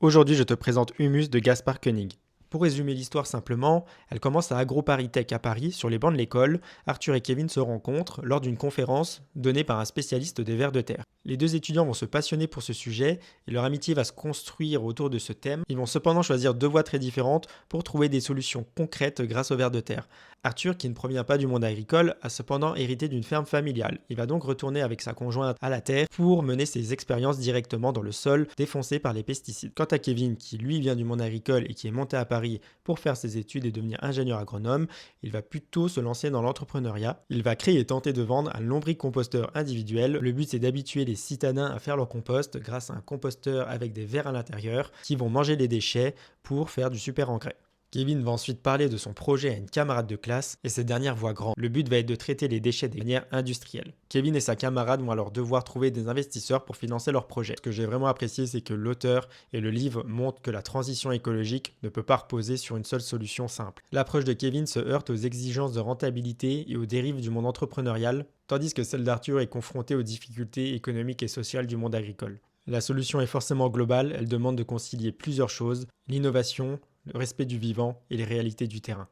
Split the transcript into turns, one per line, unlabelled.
Aujourd'hui, je te présente Humus de Gaspard Koenig. Pour résumer l'histoire simplement, elle commence à AgroParisTech à Paris, sur les bancs de l'école. Arthur et Kevin se rencontrent lors d'une conférence donnée par un spécialiste des vers de terre. Les deux étudiants vont se passionner pour ce sujet et leur amitié va se construire autour de ce thème. Ils vont cependant choisir deux voies très différentes pour trouver des solutions concrètes grâce aux vers de terre. Arthur, qui ne provient pas du monde agricole, a cependant hérité d'une ferme familiale. Il va donc retourner avec sa conjointe à la terre pour mener ses expériences directement dans le sol défoncé par les pesticides. Quant à Kevin, qui lui vient du monde agricole et qui est monté à Paris pour faire ses études et devenir ingénieur agronome, il va plutôt se lancer dans l'entrepreneuriat. Il va créer et tenter de vendre un lombricomposteur individuel. Le but, c'est d'habituer les citadins à faire leur compost grâce à un composteur avec des vers à l'intérieur qui vont manger les déchets pour faire du super engrais. Kevin va ensuite parler de son projet à une camarade de classe et cette dernière voit grand. Le but va être de traiter les déchets de manière industrielle. Kevin et sa camarade vont alors devoir trouver des investisseurs pour financer leur projet. Ce que j'ai vraiment apprécié, c'est que l'auteur et le livre montrent que la transition écologique ne peut pas reposer sur une seule solution simple. L'approche de Kevin se heurte aux exigences de rentabilité et aux dérives du monde entrepreneurial, tandis que celle d'Arthur est confrontée aux difficultés économiques et sociales du monde agricole. La solution est forcément globale, elle demande de concilier plusieurs choses, l'innovation, le respect du vivant et les réalités du terrain.